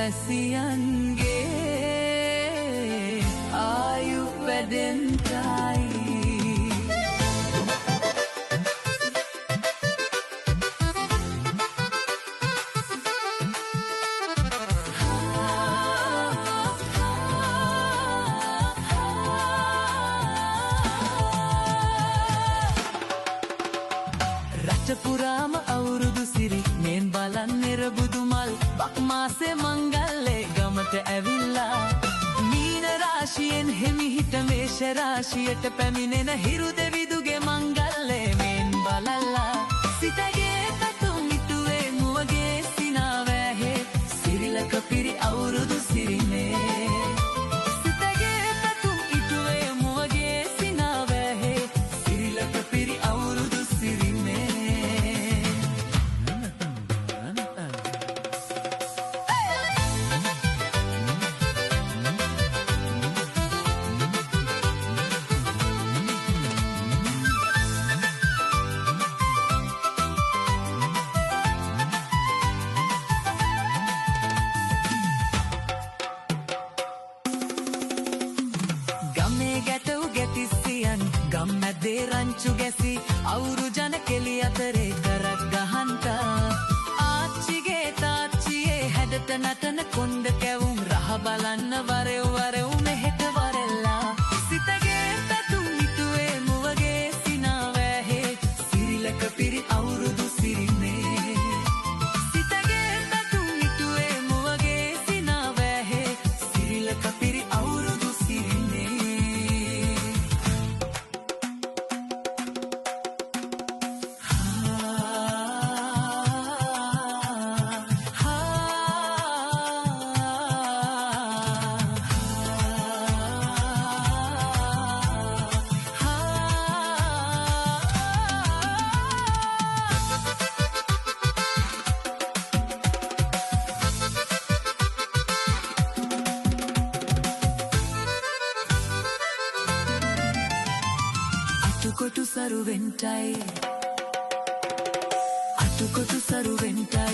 වැසියන්ගේ ආයු වැඩෙන්ටයි පුරාම අවුරුදු සිරි මෙන් බලන් නිරබුදු මල් බක් මාසේ මංගල්ලේ ගමට ඇවිල්ලා මීන රාශියෙන් හිමිහිට මේෂ රාශියට පැමිණෙන හිරු දෙවිදුගේ මංගල්ලේ මෙන් බලලා සිතගේ පැතුම් ඉටුවේ මුවගේ සිනාවැහේ සිරිලක පිරි අවුරුදු සිරිනේ සිතගේ පැතුම් ඉටුවේ මුවගේ සිනාවැහේ සිරිලක පිරි අවුරුදු සිරිනේ ගම්මැද්දේ රංචු ගැසි අවුරු ජන කෙලි අතරේ කරක් ගහන්ට ආච්චිගේ තාච්චියේ හැඩට නටන කොණ්ඩ කැවුම් රහ බලන්න වරෙව් වරෙව් මෙහෙට වරෙල්ලා සිතගේ පැතුම් හිතුවේ මුවගේ සිනාවැහේ සිරිලක පිරි අවුරුදු සිරිනේ සිතගේ පැතුම් හිතුවේ මුවගේ සිනාවැහේ සිරිලක පිරි අවුරුදු සිරිනේ අතුකොටු සරුවෙන්ටයි